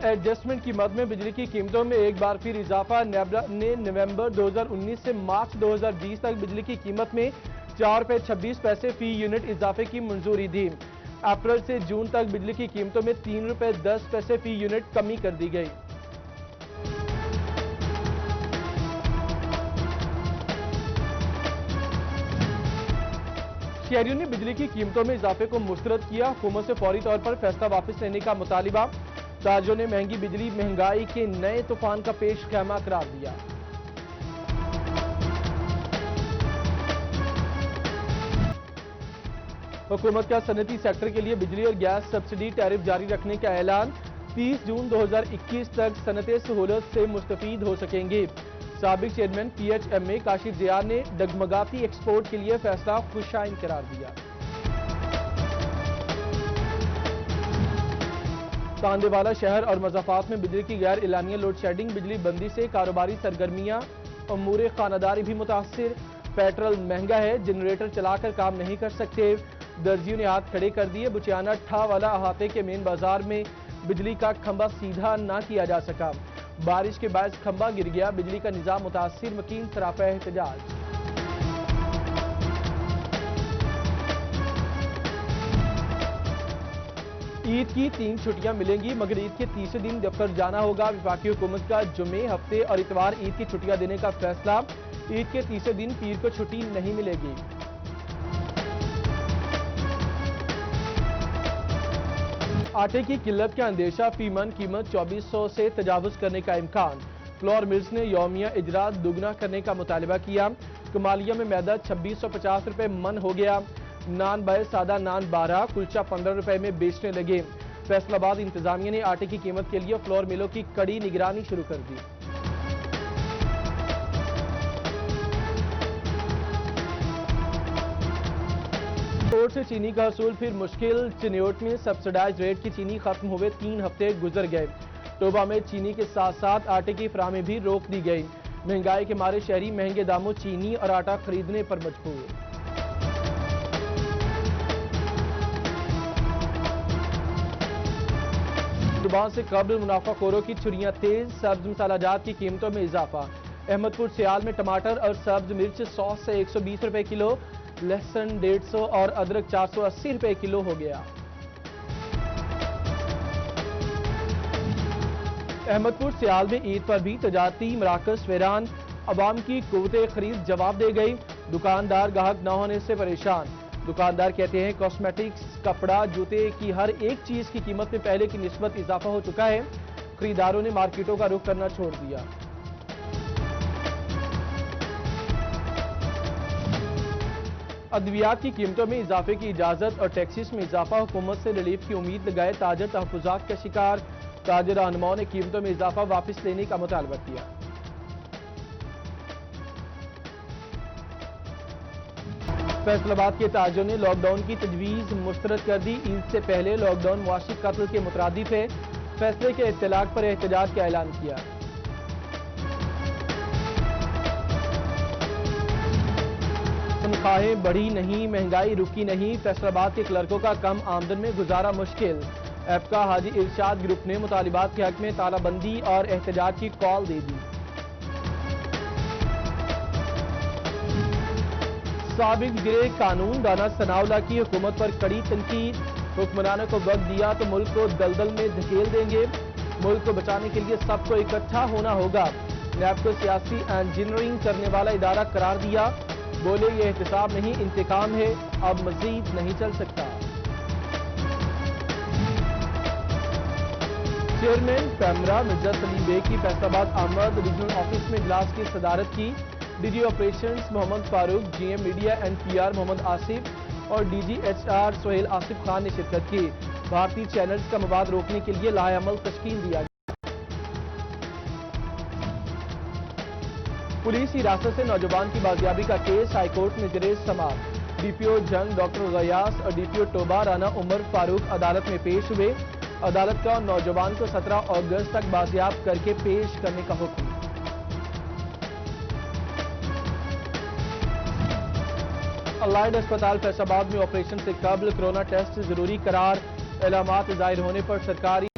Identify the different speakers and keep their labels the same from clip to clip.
Speaker 1: Adjustment کی مد میں بجلی کی قیمتوں میں ایک بار پھر اضافہ۔ نیبلا نے نومبر 2019 سے مارچ 2020 تک بجلی کی قیمت میں 4.26 روپے فی یونٹ اضافے کی منظوری دی۔ اپریل سے جون تک بجلی کی قیمتوں میں 3.10 روپے فی یونٹ کمی کر دی گئی۔ شہریوں نے بجلی کی قیمتوں میں اضافے کو مسترد کیا۔ حکومت سے فوری طور پر فیصلہ واپس لینے کا مطالبہ۔ تاجروں نے مہنگی بجلی مہنگائی کے نئے طوفان کا پیش خیمہ قرار دیا۔ حکومت کا صنعتی سیکٹر کے لیے بجلی اور گیس سبسڈی ٹیرف جاری رکھنے کا اعلان۔ 30 جون 2021 تک صنعتیں سہولت سے مستفید ہو سکیں گے۔ سابق چیئرمین پی ایچ ایم اے کاشف ضیاء نے ڈگمگاتی ایکسپورٹ کے لیے فیصلہ خوشائن قرار دیا۔ تاندے والا شہر اور مضافات میں بجلی کی غیر اعلانیہ لوڈ شیڈنگ، بجلی بندی سے کاروباری سرگرمیاں، امور خانہ بھی متاثر۔ پیٹرول مہنگا ہے، جنریٹر چلا کر کام نہیں کر سکتے۔ درزیوں نے ہاتھ کھڑے کر دیے۔ بچیانہ ٹھا والا احاطے کے مین بازار میں بجلی کا کھمبا سیدھا نہ کیا جا سکا۔ بارش کے باعث کھمبا گر گیا، بجلی کا نظام متاثر، مکین سراپا احتجاج۔ عید کی 3 چھٹیاں ملیں گی، مگر عید کے تیسرے دن دفتر جانا ہوگا۔ وفاقی حکومت کا جمعے، ہفتے اور اتوار عید کی چھٹیاں دینے کا فیصلہ۔ عید کے تیسرے دن پیر کو چھٹی نہیں ملے گی۔ آٹے کی قلت کا اندیشہ، فی من قیمت 2400 سے تجاوز کرنے کا امکان۔ فلور ملز نے یومیہ اجرا دگنا کرنے کا مطالبہ کیا۔ کمالیہ میں میدہ 2650 روپے من ہو گیا۔ نان بائے سادہ نان 12، کلچہ 15 روپے میں بیچنے لگے۔ فیصل آباد انتظامیہ نے آٹے کی قیمت کے لیے فلور ملوں کی کڑی نگرانی شروع کر دی۔ ایکسپورٹ سے چینی کا حصول پھر مشکل، چنیوٹ میں سبسڈائز ریٹ کی چینی ختم ہوئے 3 ہفتے گزر گئے۔ ٹوبہ میں چینی کے ساتھ ساتھ آٹے کی فراہمی بھی روک دی گئی۔ مہنگائی کے مارے شہری مہنگے داموں چینی اور آٹا خریدنے پر مجبور۔ زبان سے قبل منافع خوروں کی چھریاں تیز، سبز مسالہ جات کی قیمتوں میں اضافہ۔ احمد پور سیال میں ٹماٹر اور سبز مرچ 100 سے 120 روپے کلو، لہسن 150 اور ادرک 480 روپے کلو ہو گیا۔ احمد پور سیال میں عید پر بھی تجارتی مراکز ویران، عوام کی قوت خرید جواب دے گئی۔ دکاندار گاہک نہ ہونے سے پریشان۔ دکاندار کہتے ہیں کاسمیٹکس، کپڑا، جوتے کی ہر ایک چیز کی قیمت میں پہلے کی نسبت اضافہ ہو چکا ہے۔ خریداروں نے مارکیٹوں کا رخ کرنا چھوڑ دیا۔ ادویات کی قیمتوں میں اضافے کی اجازت اور ٹیکسز میں اضافہ، حکومت سے ریلیف کی امید لگائے تاجر تحفظات کا شکار۔ تاجر رہنماؤں نے قیمتوں میں اضافہ واپس لینے کا مطالبہ کیا۔ فیصل آباد کے تاجروں نے لاک ڈاؤن کی تجویز مسترد کر دی۔ عید سے پہلے لاک ڈاؤن معاشی قتل کے مترادف ہے۔ فیصلے کے اطلاق پر احتجاج کا اعلان کیا۔ تنخواہیں بڑھی نہیں، مہنگائی رکی نہیں، فیصل آباد کے کلرکوں کا کم آمدن میں گزارا مشکل۔ ایپکا حاجی ارشاد گروپ نے مطالبات کے حق میں تالہ بندی اور احتجاج کی کال دے دی۔ سابق گرے قانون دانا ثناء اللہ کی حکومت پر کڑی تنقید۔ حکمرانوں کو وقت دیا تو ملک کو دلدل میں دھکیل دیں گے۔ ملک کو بچانے کے لیے سب کو اکٹھا ہونا ہوگا۔ نیب کو سیاسی انجینئرنگ کرنے والا ادارہ قرار دیا۔ بولے یہ احتساب نہیں، انتقام ہے، اب مزید نہیں چل سکتا۔ چیئرمین پیمرا مرزا سلیم بیگ کی فیصل آباد آمد، ریجنل آفس میں اجلاس کی صدارت کی۔ D G operations Muhammad Farooq, G M media and P R Muhammad Asif اور D G H R Sohail Asif Khan نے شرکت کی۔ بھارتی چینلز کا مواد روکنے کے لیے لاہے عمل تشکیل دیا گیا۔ پولیس حراست سے نوجوان کی بازیابی کا کیس ہائی کورٹ میں زیر سماعت۔ ڈی پی او جنگ ڈاکٹر غیاس اور ڈی پی او ٹوبہ رانا عمر فاروق عدالت میں پیش ہوئے۔ عدالت کا نوجوان کو 17 اگست تک بازیاب کر کے پیش کرنے کا حکم۔ الائڈ اسپتال فیصل آباد میں آپریشن سے قبل کرونا ٹیسٹ ضروری قرار۔ علامات ظاہر ہونے پر سرکاری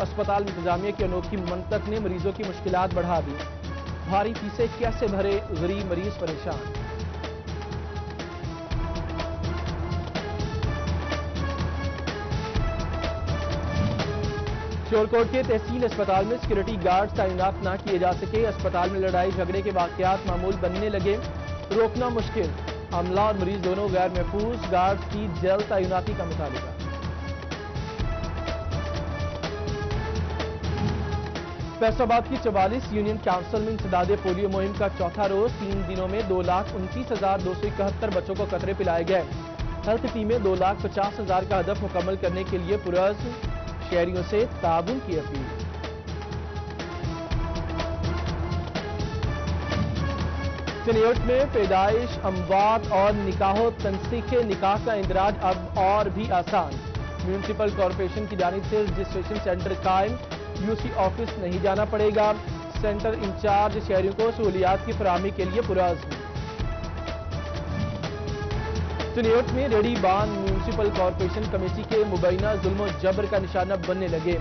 Speaker 1: اسپتال انتظامیہ کی انوکھی منطق نے مریضوں کی مشکلات بڑھا دی۔ بھاری فیسیں کیسے بھرے، غریب مریض پریشان۔ شورکوٹ کے تحصیل اسپتال میں سیکورٹی گارڈز تعینات نہ کیے جا سکے۔ اسپتال میں لڑائی جھگڑے کے واقعات معمول بننے لگے، روکنا مشکل۔ عملہ اور مریض دونوں غیر محفوظ، گارڈز کی جلد تعیناتی کا مطالبہ۔ فیصل آباد کی 44 یونین کونسل میں انسداد پولیو مہم کا چوتھا روز، 3 دنوں میں 2,29,271 بچوں کو قطرے پلائے گئے۔ ہیلتھ ٹیمیں 2,50,000 کا ہدف مکمل کرنے کے لیے پرعزم، شہریوں سے تعاون کی اپیل۔ چنیوٹ میں پیدائش، اموات اور نکاح و تنسیخ نکاح کا اندراج اب اور بھی آسان۔ میونسپل کارپوریشن کی جانب سے رجسٹریشن سینٹر قائم، یو سی آفس نہیں جانا پڑے گا۔ سینٹر انچارج شہریوں کو سہولیات کی فراہمی کے لیے پرعزم۔ چنیوٹ میں ریڑھی بان میونسپل کارپوریشن کمیٹی کے مبینہ ظلم و جبر کا نشانہ بننے لگے۔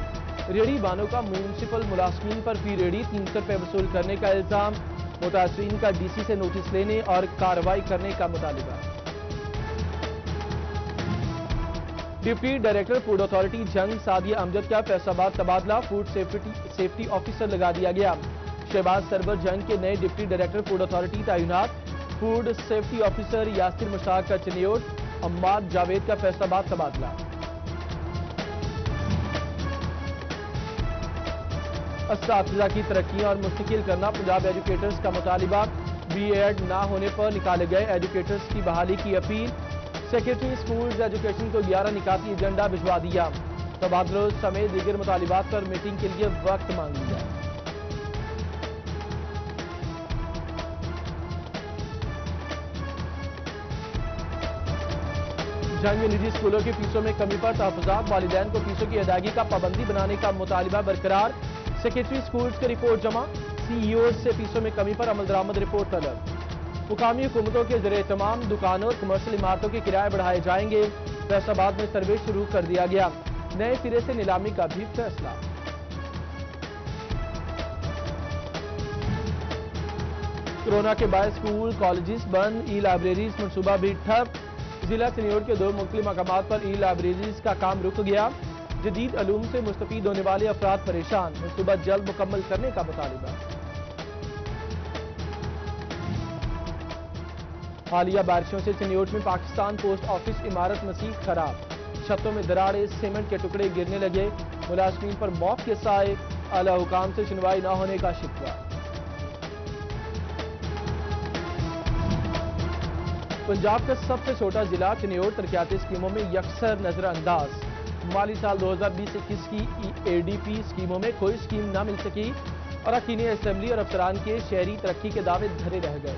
Speaker 1: ریڑھی بانوں کا میونسپل ملازمین پر فی ریڑھی 300 روپے وصول کرنے کا الزام، متاثرین کا ڈی سی سے نوٹس لینے اور کارروائی کرنے کا مطالبہ۔ ڈپٹی ڈائریکٹر فوڈ اتھارٹی جنگ سعدیہ امجد کا فیصل آباد تبادلہ، فوڈ سیفٹی آفیسر لگا دیا گیا۔ شہباز سرور جنگ کے نئے ڈپٹی ڈائریکٹر فوڈ اتھارٹی تعینات۔ فوڈ سیفٹی آفیسر یاسر مشتاق کا چنیوٹ، عمار جاوید کا فیصل آباد تبادلہ۔ اساتذہ کی ترقیاں اور مستقل کرنا پنجاب ایجوکیٹرز کا مطالبہ، بی ایڈ نہ ہونے پر نکالے گئے ایجوکیٹرز کی بحالی کی اپیل۔ سیکریٹری اسکولز ایجوکیشن کو 11 نکاتی ایجنڈا بھجوا دیا۔ تبادلوں سمیت دیگر مطالبات پر میٹنگ کے لیے وقت مانگ لیا۔ جنگ میں نجی اسکولوں کی فیسوں میں کمی پر تحفظات، والدین کو فیسوں کی ادائیگی کا پابندی بنانے کا مطالبہ برقرار۔ سیکریٹری اسکولز کی رپورٹ جمع، سی ای اوز سے فیسوں میں کمی پر عمل درآمد رپورٹ طلب۔ مقامی حکومتوں کے زیر اہتمام دکانوں اور کمرشل عمارتوں کے کرائے بڑھائے جائیں گے۔ فیصل آباد میں سروے شروع کر دیا گیا، نئے سرے سے نیلامی کا بھی فیصلہ۔ کورونا کے باعث اسکول کالجز بند، ای لائبریریز منصوبہ بھی ٹھپ۔ ضلع چنیوٹ کے 2 مختلف مقامات پر ای لائبریریز کا کام رک گیا۔ جدید علوم سے مستفید ہونے والے افراد پریشان، منصوبہ جلد مکمل کرنے کا مطالبہ۔ حالیہ بارشوں سے چنیوٹ میں پاکستان پوسٹ آفس عمارت مزید خراب، چھتوں میں دراڑیں، سیمنٹ کے ٹکڑے گرنے لگے، ملازمین پر موت کے سائے، اعلی حکام سے سنوائی نہ ہونے کا شکوہ۔ پنجاب کا سب سے چھوٹا ضلع چنیوٹ ترقیاتی اسکیموں میں یکسر نظر انداز۔ مالی سال 2020-21 کی اے ڈی پی اسکیموں میں کوئی اسکیم نہ مل سکی، اراکین اسمبلی اور افسران کے شہری ترقی کے دعوے دھرے رہ گئے۔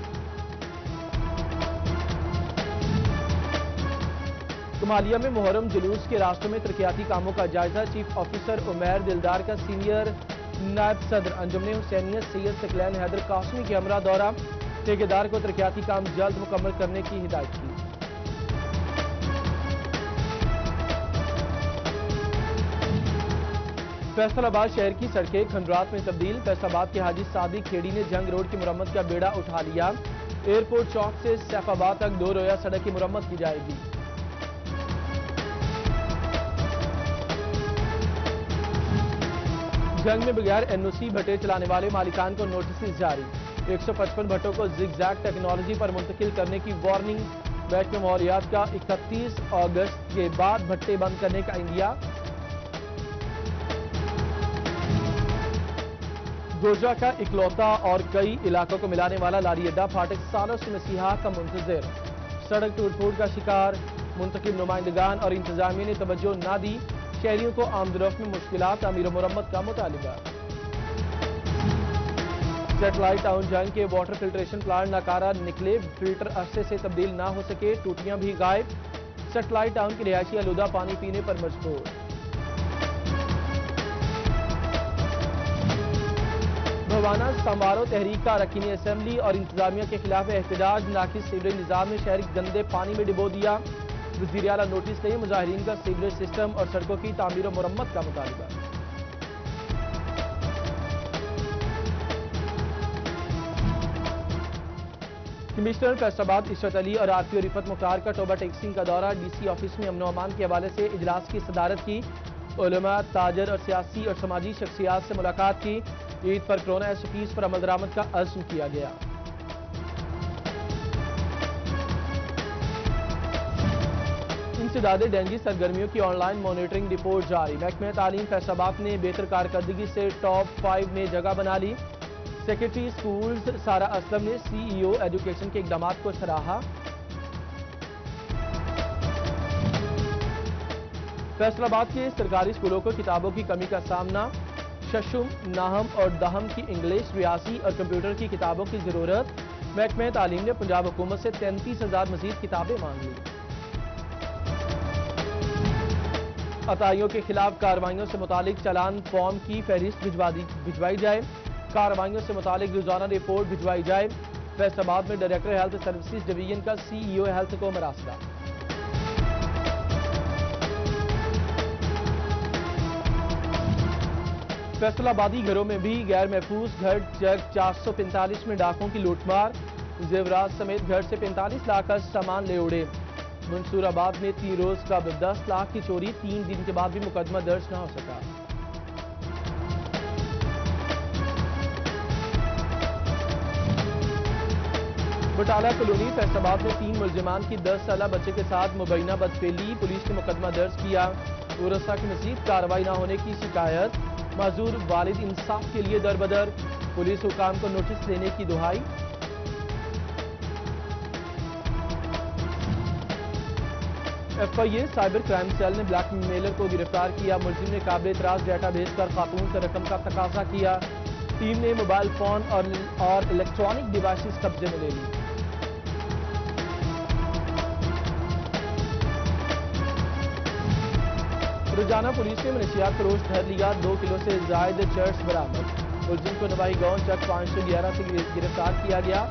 Speaker 1: کمالیہ میں محرم جلوس کے راستوں میں ترقیاتی کاموں کا جائزہ، چیف آفیسر عمیر دلدار کا سینئر نائب صدر انجمن حسینیت سید ثقلین حیدر قاسمی کے ہمراہ دورہ، ٹھیکیدار کو ترقیاتی کام جلد مکمل کرنے کی ہدایت کی۔ فیصل آباد شہر کی سڑکیں کھنڈرات میں تبدیل، فیصل آباد کے حاجی صادق کھیڑی نے جنگ روڈ کی مرمت کا بیڑا اٹھا لیا۔ ایئرپورٹ چوک سے سیف آباد تک 2 رویہ سڑک کی مرمت کی جائے گی۔ جنگ میں بغیر این او سی بھٹے چلانے والے مالکان کو نوٹسز جاری، 155 بھٹوں کو زگ زیگ ٹیکنالوجی پر منتقل کرنے کی وارننگ۔ محکمہ ماحولیات کا 31 اگست کے بعد بھٹے بند کرنے کا عندیہ۔ گوجرا کا اکلوتا اور کئی علاقوں کو ملانے والا لاری اڈا فاٹک سالوں سے مسیحا کا منتظر، سڑک ٹوٹ پھوٹ کا شکار، منتخب نمائندگان اور انتظامیہ نے توجہ نہ دی، شہریوں کو آمد و رفت میں مشکلات، تعمیر و مرمت کا مطالبہ۔ سیٹلائٹ ٹاؤن جنگ کے واٹر فلٹریشن پلانٹ ناکارہ نکلے، فلٹر عرصے سے تبدیل نہ ہو سکے، ٹوٹیاں بھی غائب، سیٹلائٹ ٹاؤن کی رہائشی آلودہ پانی پینے پر مجبور۔ بھوانہ سمارو تحریک کا اراکین اسمبلی اور انتظامیہ کے خلاف احتجاج، ناقص سیوریج نظام نے شہر گندے پانی میں ڈبو دیا، وزیر اعلیٰ نوٹس دیں، مظاہرین کا سیوریج سسٹم اور سڑکوں کی تعمیر و مرمت کا مطالبہ۔ کمشنر فیصل آباد عشرت علی اور آر پی او رفت مختار کا ٹوبہ ٹیکسنگ کا دورہ، ڈی سی آفس میں امن و امان کے حوالے سے اجلاس کی صدارت کی، علماء، تاجر اور سیاسی اور سماجی شخصیات سے ملاقات کی، عید پر کورونا ایس او پیز پر عمل درآمد کا عزم کیا گیا۔ انسداد ڈینگی سرگرمیوں کی آن لائن مانیٹرنگ رپورٹ جاری، محکمہ تعلیم فیصل آباد نے بہتر کارکردگی سے ٹاپ 5 میں جگہ بنا لی۔ سیکرٹری اسکولز سارا اسلم نے سی ای او ایجوکیشن کے اقدامات کو سراہا۔ فیصل آباد کے سرکاری اسکولوں کو کتابوں کی کمی کا سامنا، ششم، ناہم اور دہم کی انگلش، ریاضی اور کمپیوٹر کی کتابوں کی ضرورت، محکمہ تعلیم نے پنجاب حکومت سے 33,000 مزید کتابیں مانگ لی۔ عطائیوں کے خلاف کارروائیوں سے متعلق چالان فارم کی فہرست بھجوائی جائے، کارروائیوں سے متعلق روزانہ رپورٹ بھجوائی جائے۔ فیصل آباد میں ڈائریکٹر ہیلتھ سروسز ڈویژن کا سی ای او ہیلتھ کو مراسلہ۔ فیصل آبادی گھروں میں بھی غیر محفوظ گھر چیک، 445 میں ڈاکوں کی لوٹ مار، زیورات سمیت گھر سے 45 لاکھ کا سامان لے اڑے۔ منصور آباد میں 3 روز قبل 10 لاکھ کی چوری، 3 دن کے بعد بھی مقدمہ درج نہ ہو سکا۔ بٹالہ کالونی فیصل آباد میں 3 ملزمان کی 10 سالہ بچے کے ساتھ مبینہ بدفعلی، پولیس نے مقدمہ درج کیا۔ ورثاء کی مزید کارروائی نہ ہونے کی شکایت، معذور والد انصاف کے لیے دربدر، پولیس حکام کو نوٹس دینے کی دہائی۔ F I A cyber crime cell نے بلیک میلر کو گرفتار کیا، ملزم نے قابل اعتراض ڈیٹا بھیج کر خاتون سے رقم کا تقاضا کیا، ٹیم نے موبائل فون اور الیکٹرانک ڈیوائسز قبضے میں لے لی۔ روزانہ پولیس نے منشیات فروش دھر لیا، 2 کلو سے زائد چرس برآمد، ملزم کو نوائی گاؤں چک 511 سے گرفتار کیا گیا،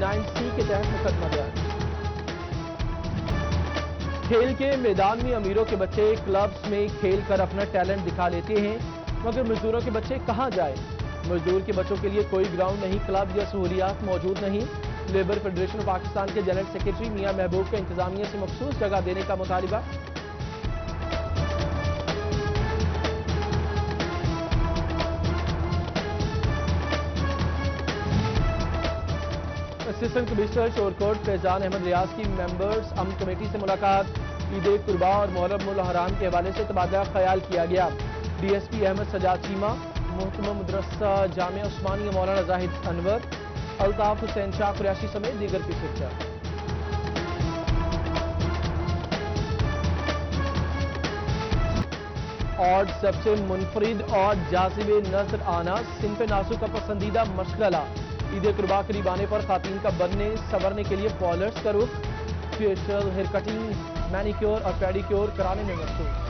Speaker 1: 9C کے تحت مقدمہ درج۔ کھیل کے میدان میں امیروں کے بچے کلبز میں کھیل کر اپنا ٹیلنٹ دکھا لیتے ہیں، مگر مزدوروں کے بچے کہاں جائیں؟ مزدور کے بچوں کے لیے کوئی گراؤنڈ نہیں، کلب یا سہولیات موجود نہیں۔ لیبر فیڈریشن آف پاکستان کے جنرل سیکرٹری میاں محبوب کا انتظامیہ سے مخصوص جگہ دینے کا مطالبہ۔ اسسٹنٹ کمشنر شورکوٹ فیضان احمد ریاض کی ممبرز امن کمیٹی سے ملاقات، عید قرباں اور محرم الحرام کے حوالے سے تبادلہ خیال کیا گیا۔ D S P Ahmad Sajjad Cheema, محترمہ مدرسہ جامعہ عثمانیہ مولانا زاہد انور، الطاف حسین شاہ قریشی سمیت دیگر کی شرکت۔ اور سب سے منفرد اور جاذب نظر آنا صنف ناسو کا پسندیدہ مشغلہ، عید قرباں قریب آنے پر خواتین کا بننے سنورنے کے لیے پالرز کا رخ، فیشل، ہیئر کٹنگ، مینیکیور اور پیڈیکیور کرانے میں مصروف۔